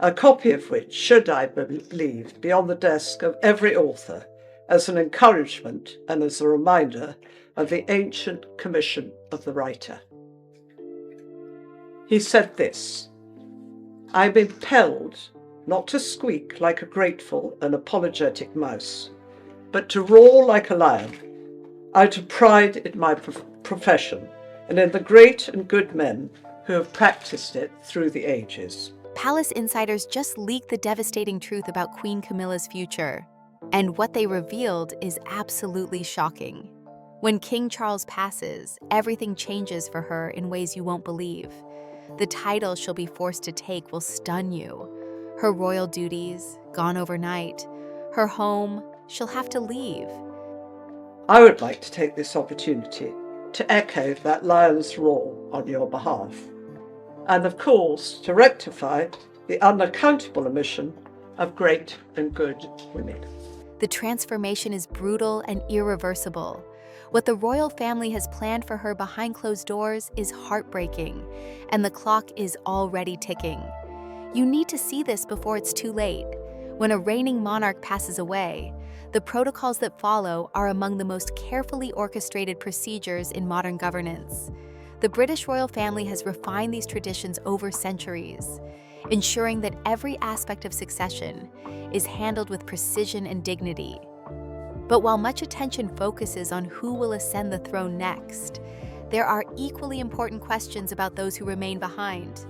a copy of which should, I believe, be on the desk of every author as an encouragement and as a reminder of the ancient commission of the writer. He said this: "I'm impelled not to squeak like a grateful and apologetic mouse, but to roar like a lion, out of pride in my profession and in the great and good men who have practiced it through the ages." Palace insiders just leaked the devastating truth about Queen Camilla's future, and what they revealed is absolutely shocking. When King Charles passes, everything changes for her in ways you won't believe. The title she'll be forced to take will stun you. Her royal duties, gone overnight. Her home, she'll have to leave. I would like to take this opportunity to echo that lion's roar on your behalf, and of course to rectify the unaccountable omission of great and good women. The transformation is brutal and irreversible. What the royal family has planned for her behind closed doors is heartbreaking, and the clock is already ticking. You need to see this before it's too late. When a reigning monarch passes away, the protocols that follow are among the most carefully orchestrated procedures in modern governance. The British royal family has refined these traditions over centuries, ensuring that every aspect of succession is handled with precision and dignity. But while much attention focuses on who will ascend the throne next, there are equally important questions about those who remain behind.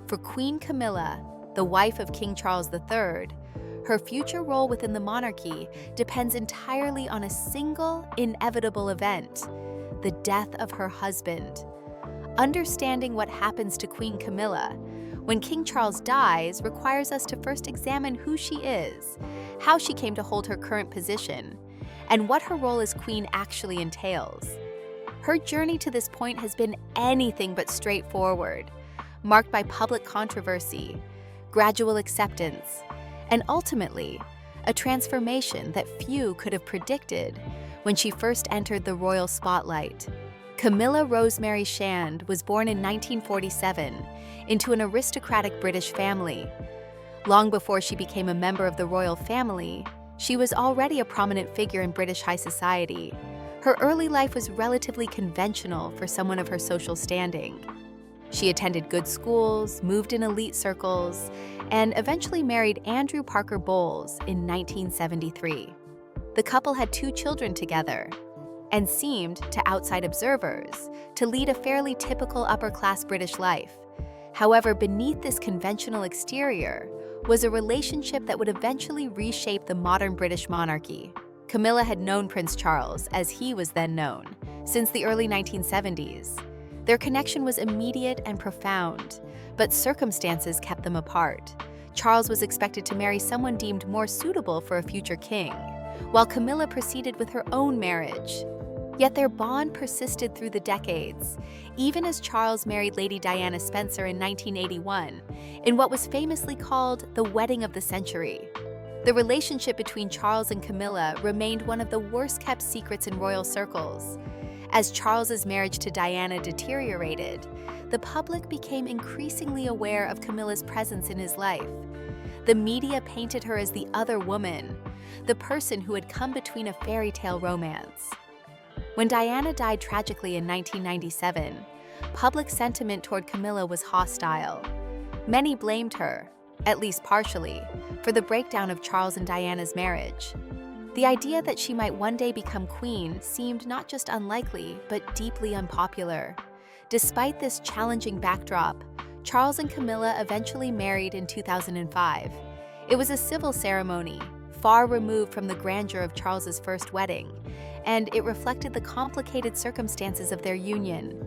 For Queen Camilla, the wife of King Charles III, her future role within the monarchy depends entirely on a single, inevitable event: the death of her husband. Understanding what happens to Queen Camilla when King Charles dies requires us to first examine who she is, how she came to hold her current position, and what her role as queen actually entails. Her journey to this point has been anything but straightforward, marked by public controversy, gradual acceptance, and ultimately, a transformation that few could have predicted when she first entered the royal spotlight. Camilla Rosemary Shand was born in 1947 into an aristocratic British family. Long before she became a member of the royal family, she was already a prominent figure in British high society. Her early life was relatively conventional for someone of her social standing. She attended good schools, moved in elite circles, and eventually married Andrew Parker Bowles in 1973. The couple had 2 children together and seemed, to outside observers, to lead a fairly typical upper-class British life. However, beneath this conventional exterior was a relationship that would eventually reshape the modern British monarchy. Camilla had known Prince Charles, as he was then known, since the early 1970s. Their connection was immediate and profound, but circumstances kept them apart. Charles was expected to marry someone deemed more suitable for a future king, while Camilla proceeded with her own marriage. Yet their bond persisted through the decades, even as Charles married Lady Diana Spencer in 1981, in what was famously called the wedding of the century. The relationship between Charles and Camilla remained one of the worst-kept secrets in royal circles. As Charles's marriage to Diana deteriorated, the public became increasingly aware of Camilla's presence in his life. The media painted her as the other woman, the person who had come between a fairy tale romance. When Diana died tragically in 1997, public sentiment toward Camilla was hostile. Many blamed her, at least partially, for the breakdown of Charles and Diana's marriage. The idea that she might one day become queen seemed not just unlikely, but deeply unpopular. Despite this challenging backdrop, Charles and Camilla eventually married in 2005. It was a civil ceremony, far removed from the grandeur of Charles's first wedding, and it reflected the complicated circumstances of their union.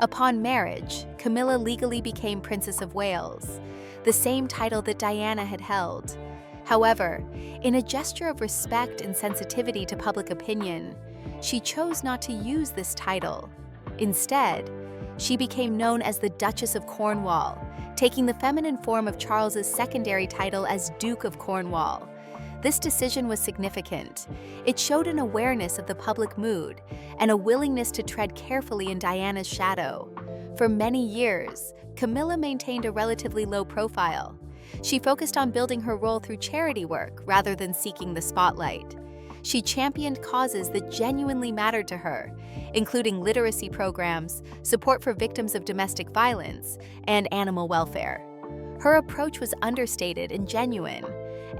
Upon marriage, Camilla legally became Princess of Wales, the same title that Diana had held. However, in a gesture of respect and sensitivity to public opinion, she chose not to use this title. Instead, she became known as the Duchess of Cornwall, taking the feminine form of Charles's secondary title as Duke of Cornwall. This decision was significant. It showed an awareness of the public mood and a willingness to tread carefully in Diana's shadow. For many years, Camilla maintained a relatively low profile. She focused on building her role through charity work rather than seeking the spotlight. She championed causes that genuinely mattered to her, including literacy programs, support for victims of domestic violence, and animal welfare. Her approach was understated and genuine,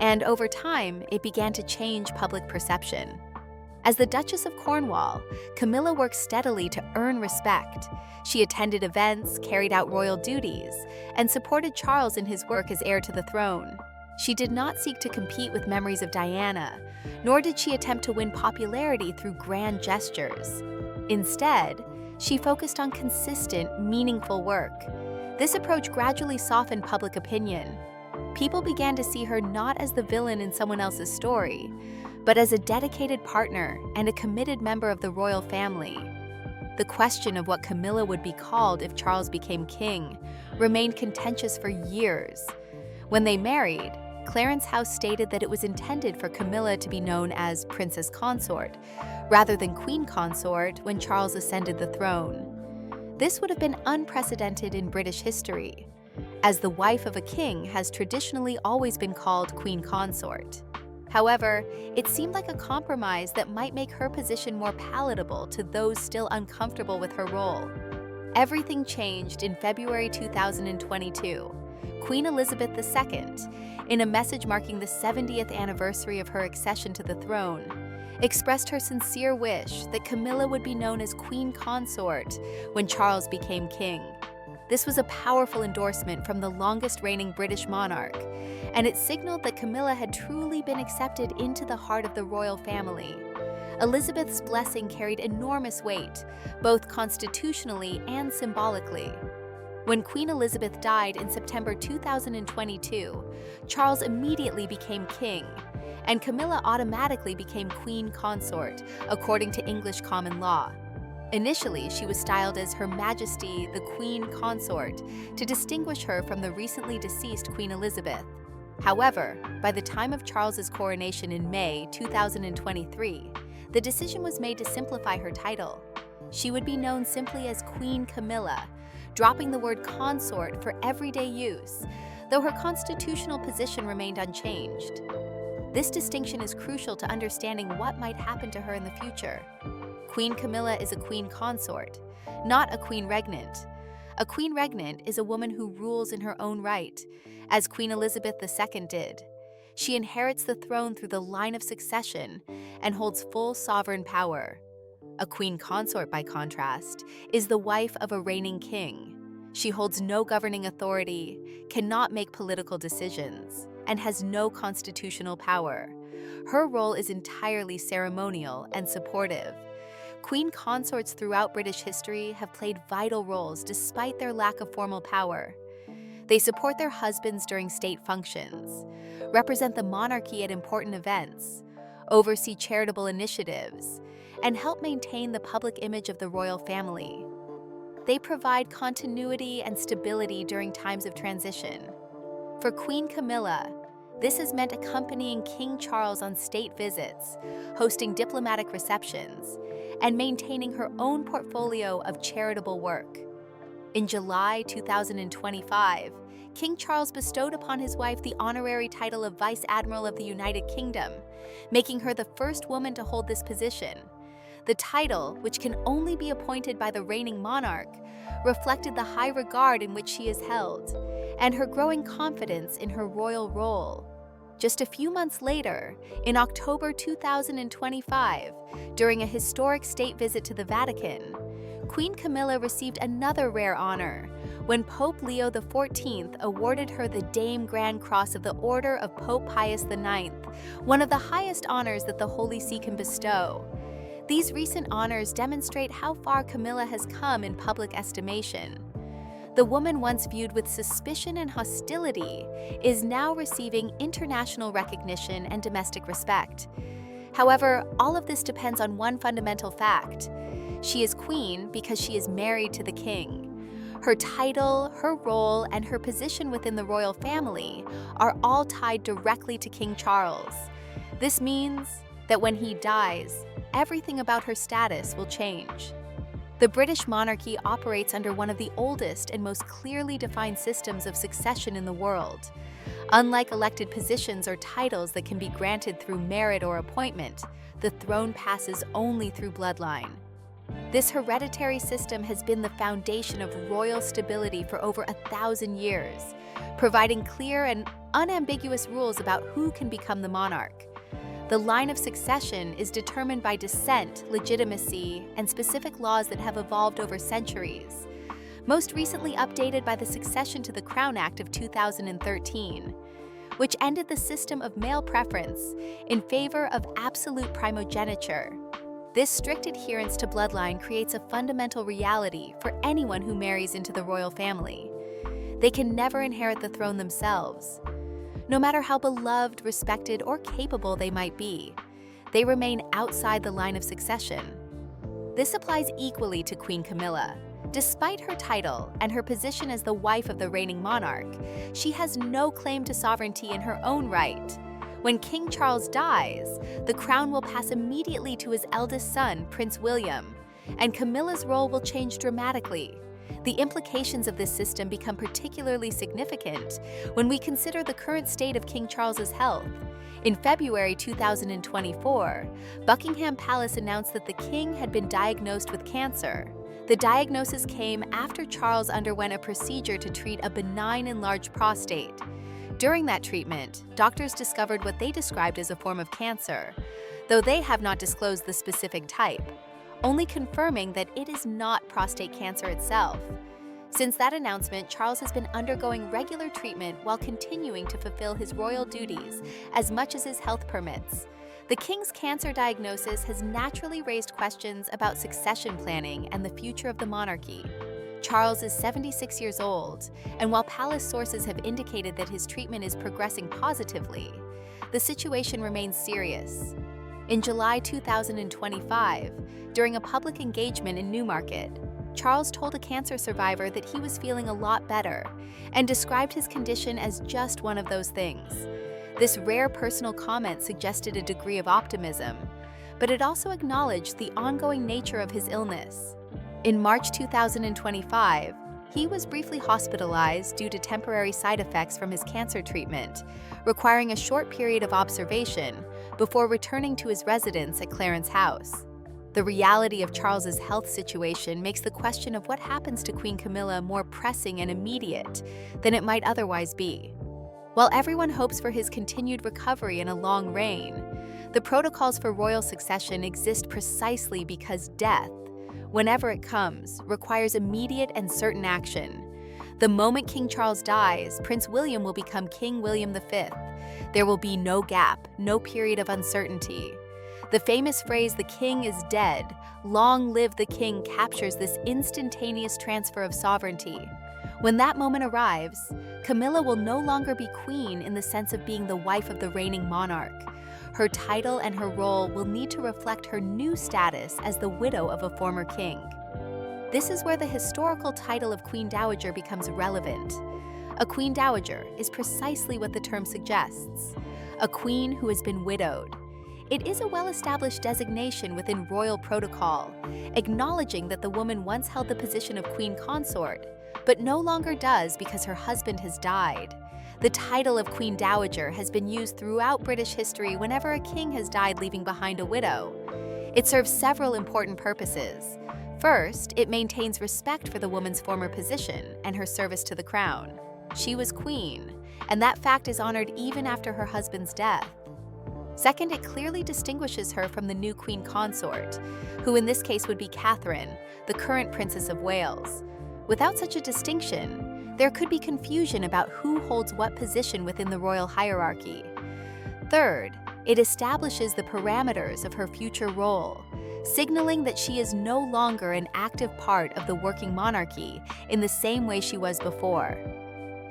and over time, it began to change public perception. As the Duchess of Cornwall, Camilla worked steadily to earn respect. She attended events, carried out royal duties, and supported Charles in his work as heir to the throne. She did not seek to compete with memories of Diana, nor did she attempt to win popularity through grand gestures. Instead, she focused on consistent, meaningful work. This approach gradually softened public opinion. People began to see her not as the villain in someone else's story, but as a dedicated partner and a committed member of the royal family. The question of what Camilla would be called if Charles became king remained contentious for years. When they married, Clarence House stated that it was intended for Camilla to be known as Princess Consort, rather than Queen Consort when Charles ascended the throne. This would have been unprecedented in British history, as the wife of a king has traditionally always been called Queen Consort. However, it seemed like a compromise that might make her position more palatable to those still uncomfortable with her role. Everything changed in February 2022. Queen Elizabeth II, in a message marking the 70th anniversary of her accession to the throne, expressed her sincere wish that Camilla would be known as Queen Consort when Charles became king. This was a powerful endorsement from the longest-reigning British monarch, and it signaled that Camilla had truly been accepted into the heart of the royal family. Elizabeth's blessing carried enormous weight, both constitutionally and symbolically. When Queen Elizabeth died in September 2022, Charles immediately became king, and Camilla automatically became Queen Consort, according to English common law. Initially, she was styled as Her Majesty the Queen Consort to distinguish her from the recently deceased Queen Elizabeth. However, by the time of Charles's coronation in May 2023, the decision was made to simplify her title. She would be known simply as Queen Camilla, dropping the word consort for everyday use, though her constitutional position remained unchanged. This distinction is crucial to understanding what might happen to her in the future. Queen Camilla is a queen consort, not a queen regnant. A queen regnant is a woman who rules in her own right, as Queen Elizabeth II did. She inherits the throne through the line of succession and holds full sovereign power. A queen consort, by contrast, is the wife of a reigning king. She holds no governing authority, cannot make political decisions, and has no constitutional power. Her role is entirely ceremonial and supportive. Queen consorts throughout British history have played vital roles despite their lack of formal power. They support their husbands during state functions, represent the monarchy at important events, oversee charitable initiatives, and help maintain the public image of the royal family. They provide continuity and stability during times of transition. For Queen Camilla, this has meant accompanying King Charles on state visits, hosting diplomatic receptions, and maintaining her own portfolio of charitable work. In July 2025, King Charles bestowed upon his wife the honorary title of Vice Admiral of the United Kingdom, making her the first woman to hold this position. The title, which can only be appointed by the reigning monarch, reflected the high regard in which she is held, and her growing confidence in her royal role. Just a few months later, in October 2025, during a historic state visit to the Vatican, Queen Camilla received another rare honor when Pope Leo XIV awarded her the Dame Grand Cross of the Order of Pope Pius IX, one of the highest honors that the Holy See can bestow. These recent honors demonstrate how far Camilla has come in public estimation. The woman once viewed with suspicion and hostility is now receiving international recognition and domestic respect. However, all of this depends on one fundamental fact. She is queen because she is married to the king. Her title, her role, and her position within the royal family are all tied directly to King Charles. This means that when he dies, everything about her status will change. The British monarchy operates under one of the oldest and most clearly defined systems of succession in the world. Unlike elected positions or titles that can be granted through merit or appointment, the throne passes only through bloodline. This hereditary system has been the foundation of royal stability for over 1,000 years, providing clear and unambiguous rules about who can become the monarch. The line of succession is determined by descent, legitimacy, and specific laws that have evolved over centuries, most recently updated by the Succession to the Crown Act of 2013, which ended the system of male preference in favor of absolute primogeniture. This strict adherence to bloodline creates a fundamental reality for anyone who marries into the royal family. They can never inherit the throne themselves. No matter how beloved, respected, or capable they might be, they remain outside the line of succession. This applies equally to Queen Camilla. Despite her title and her position as the wife of the reigning monarch, she has no claim to sovereignty in her own right. When King Charles dies, the crown will pass immediately to his eldest son, Prince William, and Camilla's role will change dramatically. The implications of this system become particularly significant when we consider the current state of King Charles's health. In February 2024, Buckingham Palace announced that the king had been diagnosed with cancer. The diagnosis came after Charles underwent a procedure to treat a benign enlarged prostate. During that treatment, doctors discovered what they described as a form of cancer, though they have not disclosed the specific type, only confirming that it is not prostate cancer itself. Since that announcement, Charles has been undergoing regular treatment while continuing to fulfill his royal duties as much as his health permits. The king's cancer diagnosis has naturally raised questions about succession planning and the future of the monarchy. Charles is 76 years old, and while palace sources have indicated that his treatment is progressing positively, the situation remains serious. In July 2025, during a public engagement in Newmarket, Charles told a cancer survivor that he was feeling a lot better and described his condition as just one of those things. This rare personal comment suggested a degree of optimism, but it also acknowledged the ongoing nature of his illness. In March 2025, he was briefly hospitalized due to temporary side effects from his cancer treatment, requiring a short period of observation before returning to his residence at Clarence House. The reality of Charles's health situation makes the question of what happens to Queen Camilla more pressing and immediate than it might otherwise be. While everyone hopes for his continued recovery and a long reign, the protocols for royal succession exist precisely because death, whenever it comes, requires immediate and certain action. The moment King Charles dies, Prince William will become King William V. There will be no gap, no period of uncertainty. The famous phrase, "the king is dead, long live the king," captures this instantaneous transfer of sovereignty. When that moment arrives, Camilla will no longer be queen in the sense of being the wife of the reigning monarch. Her title and her role will need to reflect her new status as the widow of a former king. This is where the historical title of Queen Dowager becomes relevant. A Queen Dowager is precisely what the term suggests, a queen who has been widowed. It is a well-established designation within royal protocol, acknowledging that the woman once held the position of queen consort, but no longer does because her husband has died. The title of Queen Dowager has been used throughout British history whenever a king has died leaving behind a widow. It serves several important purposes. First, it maintains respect for the woman's former position and her service to the crown. She was queen, and that fact is honored even after her husband's death. Second, it clearly distinguishes her from the new queen consort, who in this case would be Catherine, the current Princess of Wales. Without such a distinction, there could be confusion about who holds what position within the royal hierarchy. Third, it establishes the parameters of her future role, signaling that she is no longer an active part of the working monarchy in the same way she was before.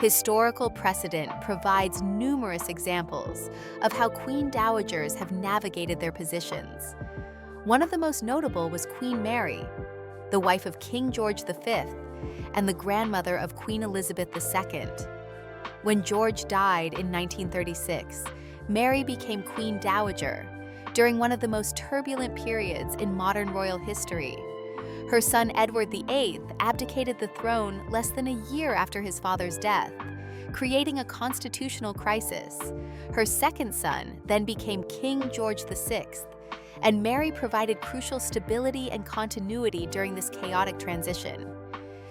Historical precedent provides numerous examples of how Queen Dowagers have navigated their positions. One of the most notable was Queen Mary, the wife of King George V and the grandmother of Queen Elizabeth II. When George died in 1936, Mary became Queen Dowager during one of the most turbulent periods in modern royal history. Her son Edward VIII abdicated the throne less than a year after his father's death, creating a constitutional crisis. Her second son then became King George VI, and Mary provided crucial stability and continuity during this chaotic transition.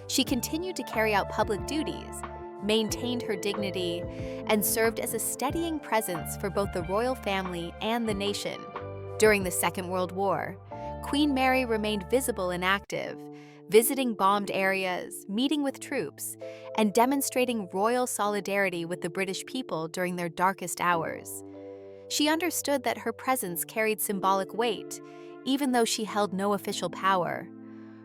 She continued to carry out public duties, maintained her dignity, and served as a steadying presence for both the royal family and the nation. During the Second World War, Queen Mary remained visible and active, visiting bombed areas, meeting with troops, and demonstrating royal solidarity with the British people during their darkest hours. She understood that her presence carried symbolic weight, even though she held no official power.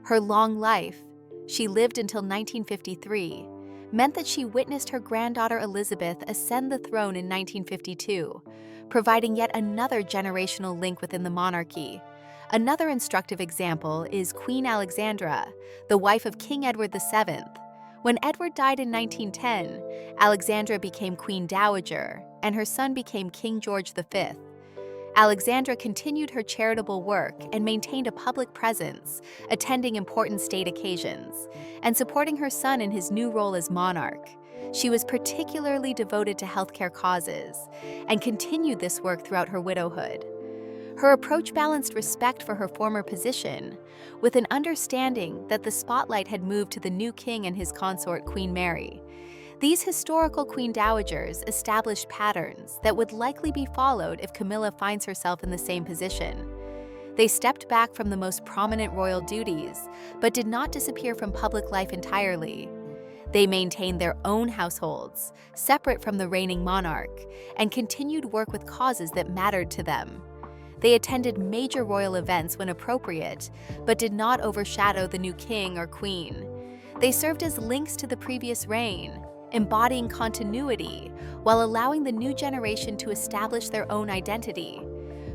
Her long life, she lived until 1953, meant that she witnessed her granddaughter Elizabeth ascend the throne in 1952, providing yet another generational link within the monarchy. Another instructive example is Queen Alexandra, the wife of King Edward VII. When Edward died in 1910, Alexandra became Queen Dowager, and her son became King George V. Alexandra continued her charitable work and maintained a public presence, attending important state occasions, and supporting her son in his new role as monarch. She was particularly devoted to healthcare causes and continued this work throughout her widowhood. Her approach balanced respect for her former position with an understanding that the spotlight had moved to the new king and his consort, Queen Mary. These historical queen dowagers established patterns that would likely be followed if Camilla finds herself in the same position. They stepped back from the most prominent royal duties, but did not disappear from public life entirely. They maintained their own households, separate from the reigning monarch, and continued work with causes that mattered to them. They attended major royal events when appropriate, but did not overshadow the new king or queen. They served as links to the previous reign, embodying continuity while allowing the new generation to establish their own identity.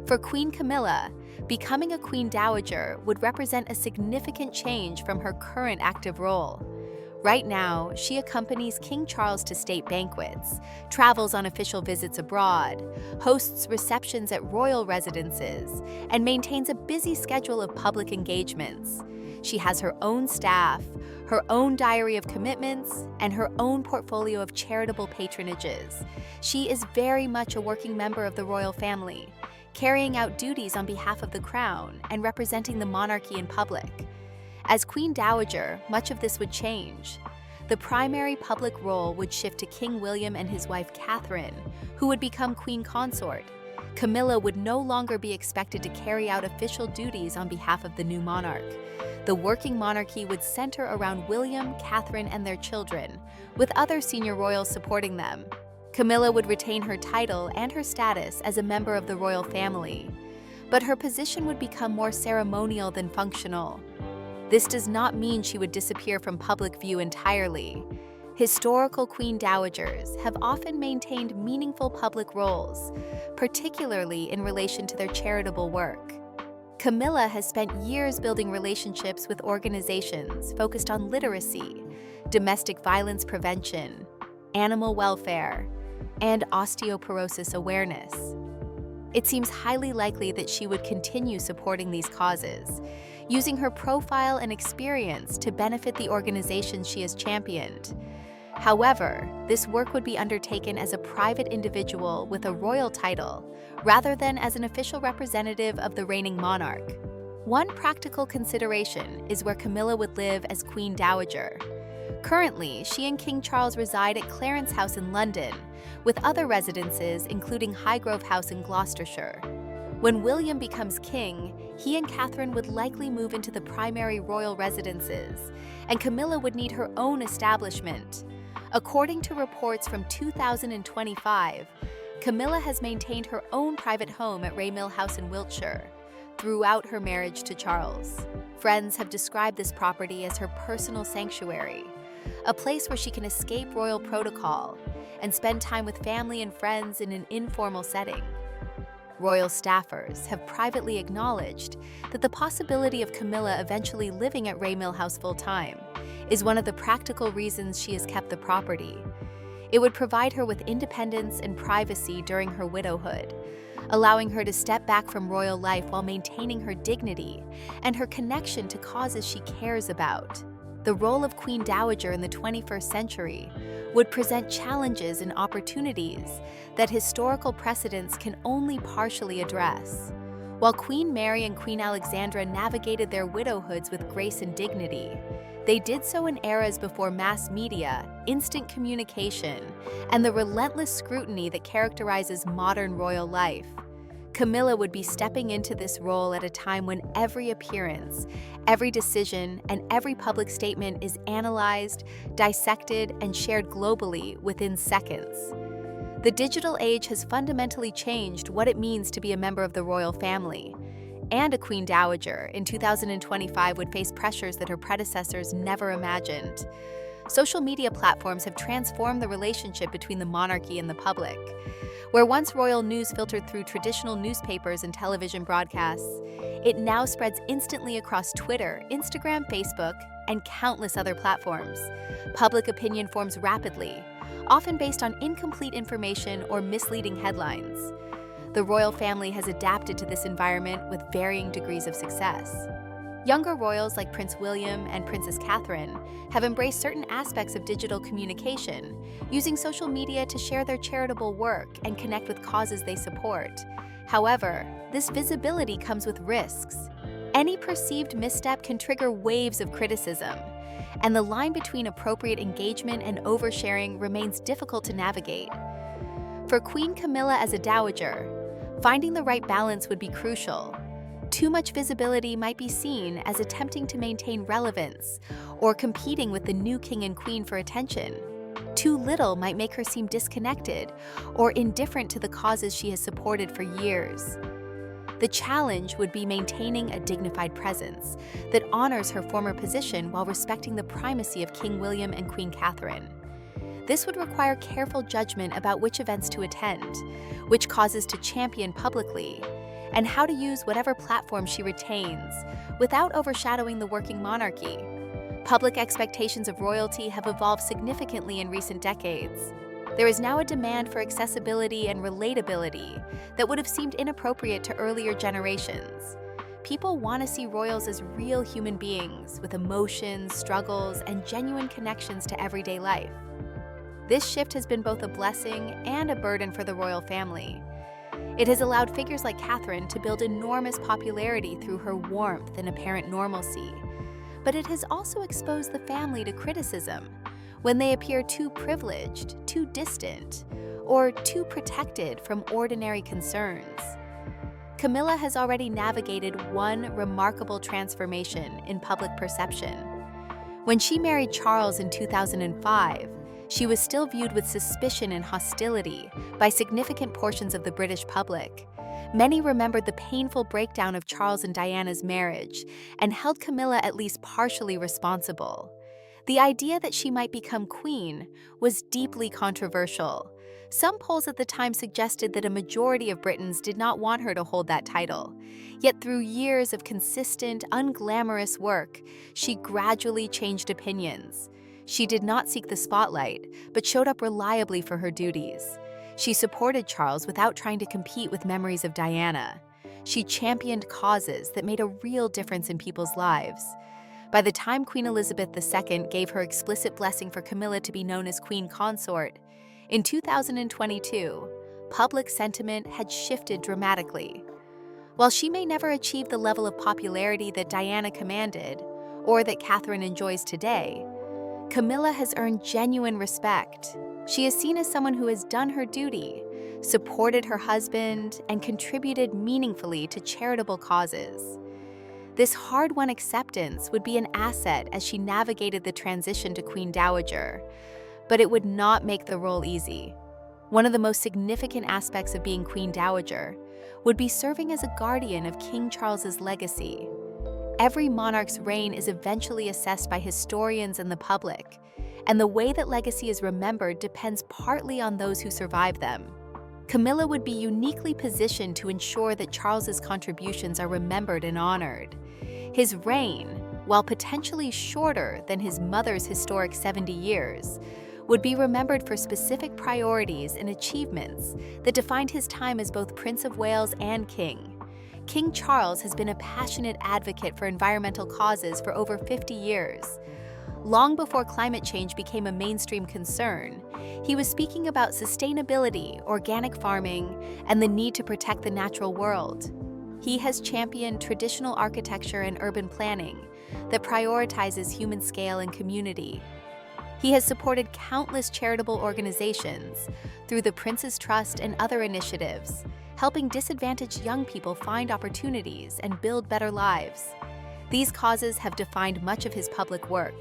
For Queen Camilla, becoming a queen dowager would represent a significant change from her current active role. Right now, she accompanies King Charles to state banquets, travels on official visits abroad, hosts receptions at royal residences, and maintains a busy schedule of public engagements. She has her own staff, her own diary of commitments, and her own portfolio of charitable patronages. She is very much a working member of the royal family, carrying out duties on behalf of the crown and representing the monarchy in public. As Queen Dowager, much of this would change. The primary public role would shift to King William and his wife Catherine, who would become Queen Consort. Camilla would no longer be expected to carry out official duties on behalf of the new monarch. The working monarchy would center around William, Catherine, and their children, with other senior royals supporting them. Camilla would retain her title and her status as a member of the royal family, but her position would become more ceremonial than functional. This does not mean she would disappear from public view entirely. Historical queen dowagers have often maintained meaningful public roles, particularly in relation to their charitable work. Camilla has spent years building relationships with organizations focused on literacy, domestic violence prevention, animal welfare, and osteoporosis awareness. It seems highly likely that she would continue supporting these causes, using her profile and experience to benefit the organizations she has championed. However, this work would be undertaken as a private individual with a royal title, rather than as an official representative of the reigning monarch. One practical consideration is where Camilla would live as Queen Dowager. Currently, she and King Charles reside at Clarence House in London, with other residences including Highgrove House in Gloucestershire. When William becomes king, he and Catherine would likely move into the primary royal residences, and Camilla would need her own establishment. According to reports from 2025, Camilla has maintained her own private home at Raymill House in Wiltshire throughout her marriage to Charles. Friends have described this property as her personal sanctuary, a place where she can escape royal protocol and spend time with family and friends in an informal setting. Royal staffers have privately acknowledged that the possibility of Camilla eventually living at Raymill House full-time is one of the practical reasons she has kept the property. It would provide her with independence and privacy during her widowhood, allowing her to step back from royal life while maintaining her dignity and her connection to causes she cares about. The role of Queen Dowager in the 21st century would present challenges and opportunities that historical precedents can only partially address. While Queen Mary and Queen Alexandra navigated their widowhoods with grace and dignity, they did so in eras before mass media, instant communication, and the relentless scrutiny that characterizes modern royal life. Camilla would be stepping into this role at a time when every appearance, every decision, and every public statement is analyzed, dissected, and shared globally within seconds. The digital age has fundamentally changed what it means to be a member of the royal family. And a Queen Dowager in 2025 would face pressures that her predecessors never imagined. Social media platforms have transformed the relationship between the monarchy and the public. Where once royal news filtered through traditional newspapers and television broadcasts, it now spreads instantly across Twitter, Instagram, Facebook, and countless other platforms. Public opinion forms rapidly, often based on incomplete information or misleading headlines. The royal family has adapted to this environment with varying degrees of success. Younger royals like Prince William and Princess Catherine have embraced certain aspects of digital communication, using social media to share their charitable work and connect with causes they support. However, this visibility comes with risks. Any perceived misstep can trigger waves of criticism, and the line between appropriate engagement and oversharing remains difficult to navigate. For Queen Camilla as a dowager, finding the right balance would be crucial. Too much visibility might be seen as attempting to maintain relevance or competing with the new king and queen for attention. Too little might make her seem disconnected or indifferent to the causes she has supported for years. The challenge would be maintaining a dignified presence that honors her former position while respecting the primacy of King William and Queen Catherine. This would require careful judgment about which events to attend, which causes to champion publicly, and how to use whatever platform she retains without overshadowing the working monarchy. Public expectations of royalty have evolved significantly in recent decades. There is now a demand for accessibility and relatability that would have seemed inappropriate to earlier generations. People want to see royals as real human beings with emotions, struggles, and genuine connections to everyday life. This shift has been both a blessing and a burden for the royal family. It has allowed figures like Catherine to build enormous popularity through her warmth and apparent normalcy. But it has also exposed the family to criticism when they appear too privileged, too distant, or too protected from ordinary concerns. Camilla has already navigated one remarkable transformation in public perception. When she married Charles in 2005, she was still viewed with suspicion and hostility by significant portions of the British public. Many remembered the painful breakdown of Charles and Diana's marriage and held Camilla at least partially responsible. The idea that she might become queen was deeply controversial. Some polls at the time suggested that a majority of Britons did not want her to hold that title. Yet through years of consistent, unglamorous work, she gradually changed opinions. She did not seek the spotlight, but showed up reliably for her duties. She supported Charles without trying to compete with memories of Diana. She championed causes that made a real difference in people's lives. By the time Queen Elizabeth II gave her explicit blessing for Camilla to be known as Queen Consort, in 2022, public sentiment had shifted dramatically. While she may never achieve the level of popularity that Diana commanded, or that Catherine enjoys today, Camilla has earned genuine respect. She is seen as someone who has done her duty, supported her husband, and contributed meaningfully to charitable causes. This hard-won acceptance would be an asset as she navigated the transition to Queen Dowager, but it would not make the role easy. One of the most significant aspects of being Queen Dowager would be serving as a guardian of King Charles's legacy. Every monarch's reign is eventually assessed by historians and the public, and the way that legacy is remembered depends partly on those who survive them. Camilla would be uniquely positioned to ensure that Charles's contributions are remembered and honored. His reign, while potentially shorter than his mother's historic 70 years, would be remembered for specific priorities and achievements that defined his time as both Prince of Wales and King. King Charles has been a passionate advocate for environmental causes for over 50 years. Long before climate change became a mainstream concern, he was speaking about sustainability, organic farming, and the need to protect the natural world. He has championed traditional architecture and urban planning that prioritizes human scale and community. He has supported countless charitable organizations through the Prince's Trust and other initiatives, helping disadvantaged young people find opportunities and build better lives. These causes have defined much of his public work,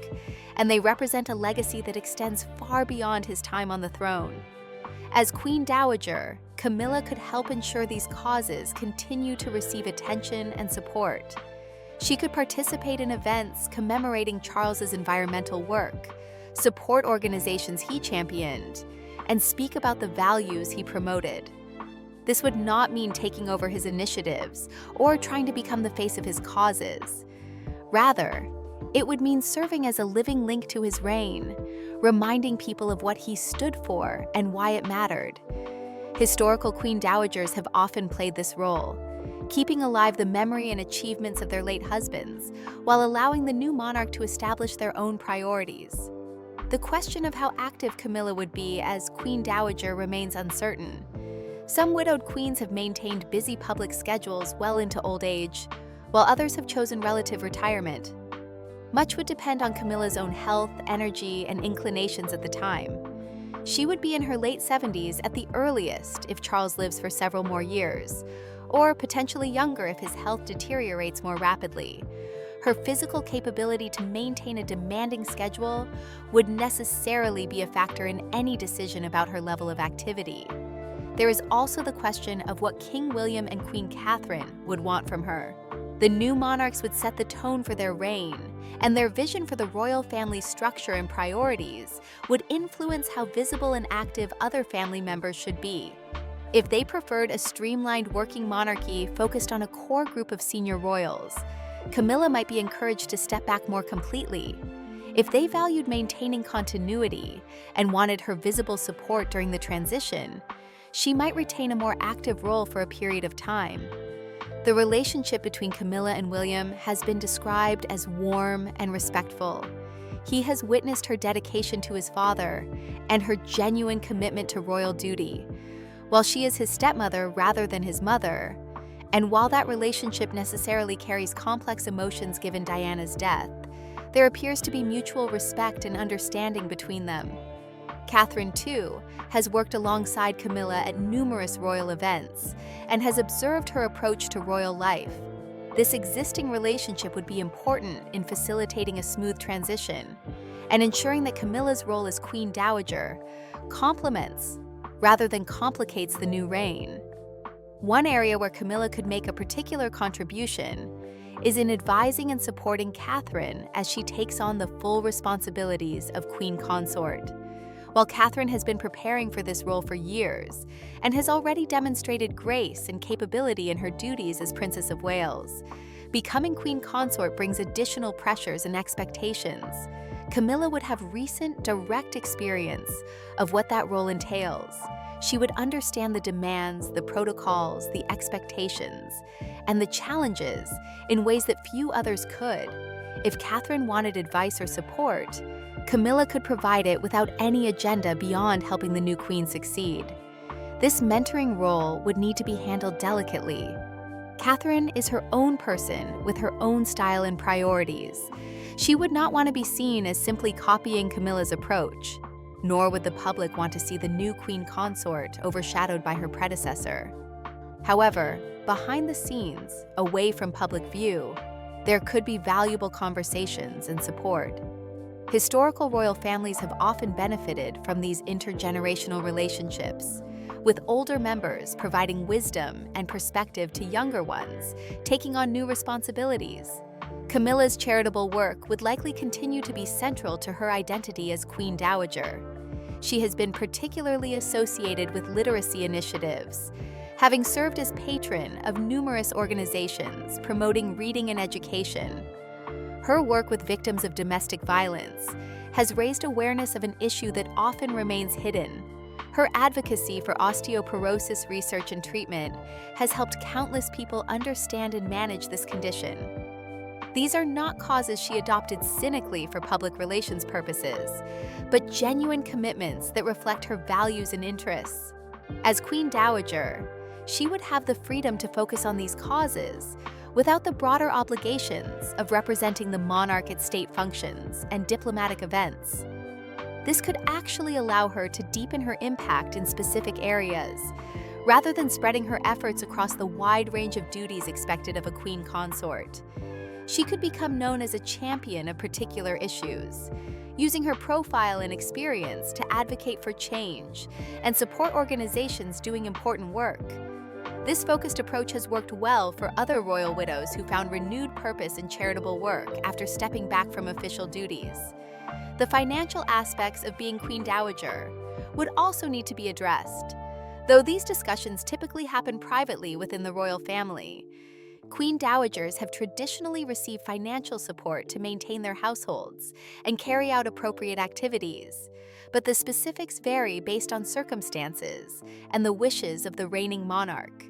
and they represent a legacy that extends far beyond his time on the throne. As Queen Dowager, Camilla could help ensure these causes continue to receive attention and support. She could participate in events commemorating Charles's environmental work, support organizations he championed, and speak about the values he promoted. This would not mean taking over his initiatives or trying to become the face of his causes. Rather, it would mean serving as a living link to his reign, reminding people of what he stood for and why it mattered. Historical Queen Dowagers have often played this role, keeping alive the memory and achievements of their late husbands, while allowing the new monarch to establish their own priorities. The question of how active Camilla would be as Queen Dowager remains uncertain. Some widowed queens have maintained busy public schedules well into old age, while others have chosen relative retirement. Much would depend on Camilla's own health, energy, and inclinations at the time. She would be in her late 70s at the earliest if Charles lives for several more years, or potentially younger if his health deteriorates more rapidly. Her physical capability to maintain a demanding schedule would necessarily be a factor in any decision about her level of activity. There is also the question of what King William and Queen Catherine would want from her. The new monarchs would set the tone for their reign, and their vision for the royal family's structure and priorities would influence how visible and active other family members should be. If they preferred a streamlined working monarchy focused on a core group of senior royals, Camilla might be encouraged to step back more completely. If they valued maintaining continuity and wanted her visible support during the transition, she might retain a more active role for a period of time. The relationship between Camilla and William has been described as warm and respectful. He has witnessed her dedication to his father and her genuine commitment to royal duty, while she is his stepmother rather than his mother. And while that relationship necessarily carries complex emotions given Diana's death, there appears to be mutual respect and understanding between them. Catherine, too, has worked alongside Camilla at numerous royal events and has observed her approach to royal life. This existing relationship would be important in facilitating a smooth transition and ensuring that Camilla's role as Queen Dowager complements rather than complicates the new reign. One area where Camilla could make a particular contribution is in advising and supporting Catherine as she takes on the full responsibilities of Queen Consort. While Catherine has been preparing for this role for years and has already demonstrated grace and capability in her duties as Princess of Wales, becoming Queen Consort brings additional pressures and expectations. Camilla would have recent, direct experience of what that role entails. She would understand the demands, the protocols, the expectations, and the challenges in ways that few others could. If Catherine wanted advice or support, Camilla could provide it without any agenda beyond helping the new queen succeed. This mentoring role would need to be handled delicately. Catherine is her own person with her own style and priorities. She would not want to be seen as simply copying Camilla's approach, nor would the public want to see the new queen consort overshadowed by her predecessor. However, behind the scenes, away from public view, there could be valuable conversations and support. Historical royal families have often benefited from these intergenerational relationships, with older members providing wisdom and perspective to younger ones, taking on new responsibilities. Camilla's charitable work would likely continue to be central to her identity as Queen Dowager. She has been particularly associated with literacy initiatives, having served as patron of numerous organizations promoting reading and education. Her work with victims of domestic violence has raised awareness of an issue that often remains hidden. Her advocacy for osteoporosis research and treatment has helped countless people understand and manage this condition. These are not causes she adopted cynically for public relations purposes, but genuine commitments that reflect her values and interests. As Queen Dowager, she would have the freedom to focus on these causes without the broader obligations of representing the monarch at state functions and diplomatic events. This could actually allow her to deepen her impact in specific areas, rather than spreading her efforts across the wide range of duties expected of a queen consort. She could become known as a champion of particular issues, using her profile and experience to advocate for change and support organizations doing important work. This focused approach has worked well for other royal widows who found renewed purpose in charitable work after stepping back from official duties. The financial aspects of being Queen Dowager would also need to be addressed, though these discussions typically happen privately within the royal family. Queen Dowagers have traditionally received financial support to maintain their households and carry out appropriate activities, but the specifics vary based on circumstances and the wishes of the reigning monarch.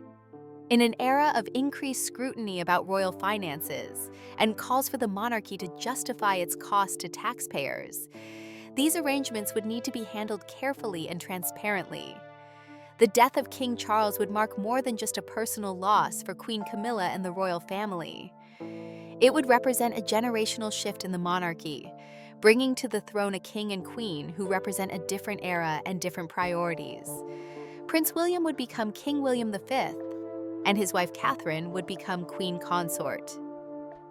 In an era of increased scrutiny about royal finances and calls for the monarchy to justify its cost to taxpayers, these arrangements would need to be handled carefully and transparently. The death of King Charles would mark more than just a personal loss for Queen Camilla and the royal family. It would represent a generational shift in the monarchy, bringing to the throne a king and queen who represent a different era and different priorities. Prince William would become King William V, and his wife Catherine would become Queen Consort.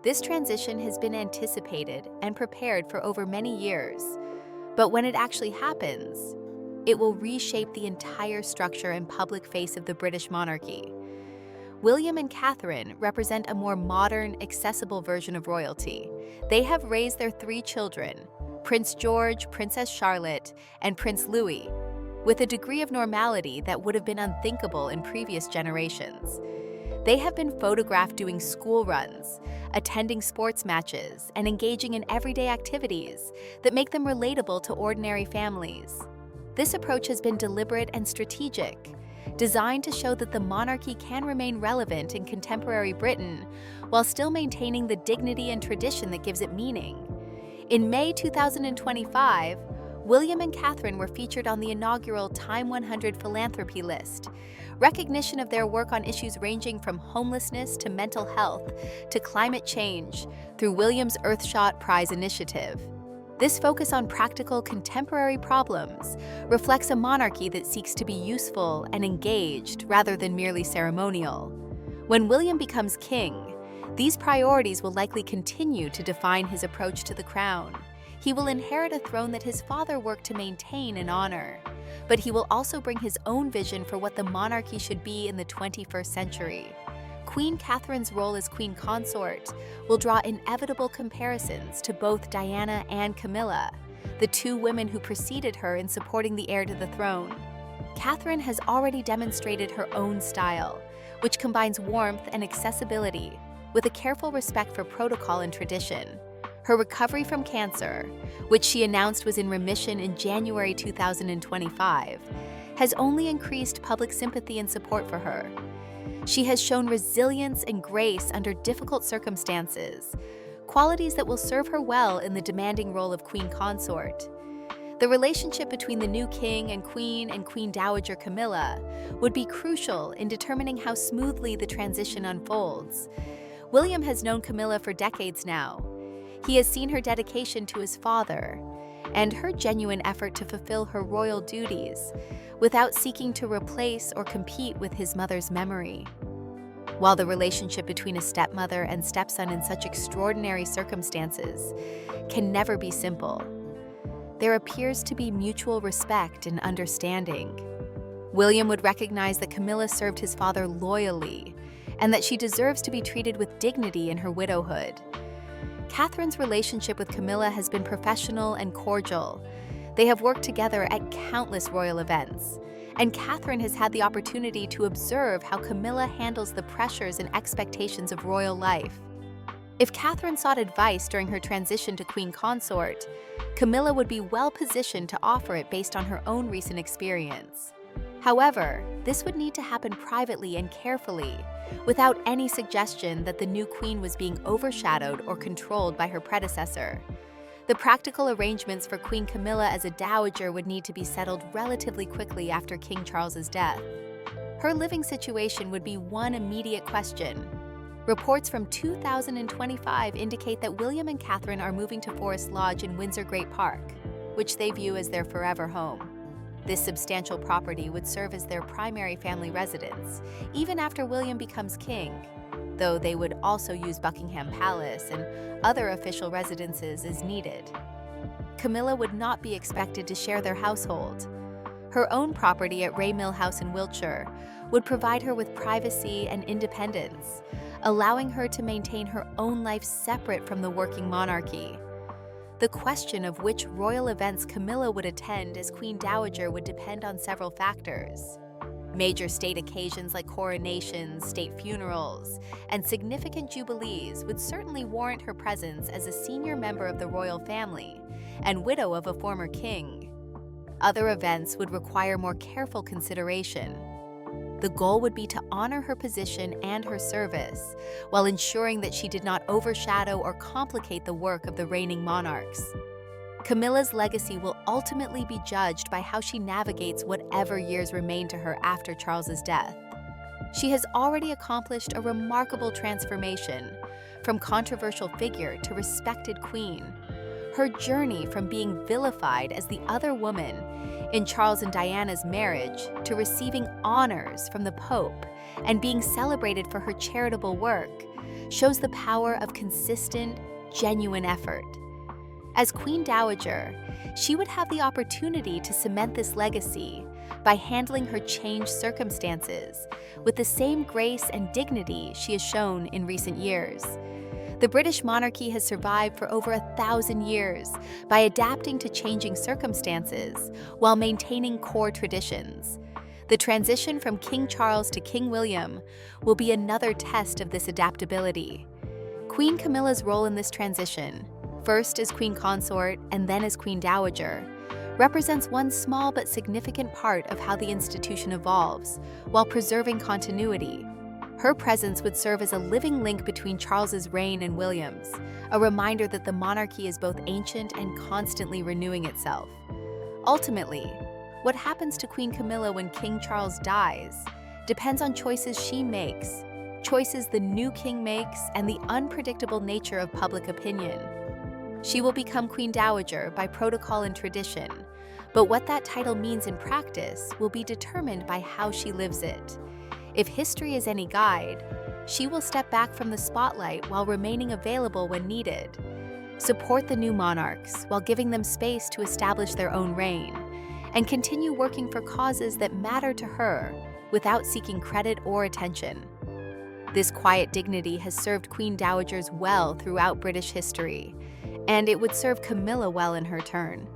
This transition has been anticipated and prepared for over many years, but when it actually happens, it will reshape the entire structure and public face of the British monarchy. William and Catherine represent a more modern, accessible version of royalty. They have raised their 3 children, Prince George, Princess Charlotte, and Prince Louis, with a degree of normality that would have been unthinkable in previous generations. They have been photographed doing school runs, attending sports matches, and engaging in everyday activities that make them relatable to ordinary families. This approach has been deliberate and strategic, designed to show that the monarchy can remain relevant in contemporary Britain while still maintaining the dignity and tradition that gives it meaning. In May 2025, William and Catherine were featured on the inaugural Time 100 philanthropy list, recognition of their work on issues ranging from homelessness to mental health to climate change through William's Earthshot Prize initiative. This focus on practical, contemporary problems reflects a monarchy that seeks to be useful and engaged rather than merely ceremonial. When William becomes king, these priorities will likely continue to define his approach to the crown. He will inherit a throne that his father worked to maintain and honor, but he will also bring his own vision for what the monarchy should be in the 21st century. Queen Catherine's role as queen consort will draw inevitable comparisons to both Diana and Camilla, the 2 women who preceded her in supporting the heir to the throne. Catherine has already demonstrated her own style, which combines warmth and accessibility with a careful respect for protocol and tradition. Her recovery from cancer, which she announced was in remission in January 2025, has only increased public sympathy and support for her. She has shown resilience and grace under difficult circumstances, qualities that will serve her well in the demanding role of queen consort. The relationship between the new king and Queen Dowager Camilla would be crucial in determining how smoothly the transition unfolds. William has known Camilla for decades now. He has seen her dedication to his father and her genuine effort to fulfill her royal duties without seeking to replace or compete with his mother's memory. While the relationship between a stepmother and stepson in such extraordinary circumstances can never be simple, there appears to be mutual respect and understanding. William would recognize that Camilla served his father loyally and that she deserves to be treated with dignity in her widowhood. Catherine's relationship with Camilla has been professional and cordial. They have worked together at countless royal events, and Catherine has had the opportunity to observe how Camilla handles the pressures and expectations of royal life. If Catherine sought advice during her transition to queen consort, Camilla would be well positioned to offer it based on her own recent experience. However, this would need to happen privately and carefully, without any suggestion that the new queen was being overshadowed or controlled by her predecessor. The practical arrangements for Queen Camilla as a dowager would need to be settled relatively quickly after King Charles's death. Her living situation would be one immediate question. Reports from 2025 indicate that William and Catherine are moving to Forest Lodge in Windsor Great Park, which they view as their forever home. This substantial property would serve as their primary family residence, even after William becomes king, though they would also use Buckingham Palace and other official residences as needed. Camilla would not be expected to share their household. Her own property at Ray Mill House in Wiltshire would provide her with privacy and independence, allowing her to maintain her own life separate from the working monarchy. The question of which royal events Camilla would attend as Queen Dowager would depend on several factors. Major state occasions like coronations, state funerals, and significant jubilees would certainly warrant her presence as a senior member of the royal family and widow of a former king. Other events would require more careful consideration. The goal would be to honor her position and her service, while ensuring that she did not overshadow or complicate the work of the reigning monarchs. Camilla's legacy will ultimately be judged by how she navigates whatever years remain to her after Charles's death. She has already accomplished a remarkable transformation, from controversial figure to respected queen. Her journey from being vilified as the other woman in Charles and Diana's marriage to receiving honors from the Pope and being celebrated for her charitable work shows the power of consistent, genuine effort. As Queen Dowager, she would have the opportunity to cement this legacy by handling her changed circumstances with the same grace and dignity she has shown in recent years. The British monarchy has survived for over 1,000 years by adapting to changing circumstances while maintaining core traditions. The transition from King Charles to King William will be another test of this adaptability. Queen Camilla's role in this transition, first as Queen Consort and then as Queen Dowager, represents one small but significant part of how the institution evolves, while preserving continuity. Her presence would serve as a living link between Charles's reign and William's, a reminder that the monarchy is both ancient and constantly renewing itself. Ultimately, what happens to Queen Camilla when King Charles dies depends on choices she makes, choices the new king makes, and the unpredictable nature of public opinion. She will become Queen Dowager by protocol and tradition, but what that title means in practice will be determined by how she lives it. If history is any guide, she will step back from the spotlight while remaining available when needed, support the new monarchs while giving them space to establish their own reign, and continue working for causes that matter to her without seeking credit or attention. This quiet dignity has served Queen Dowagers well throughout British history, and it would serve Camilla well in her turn.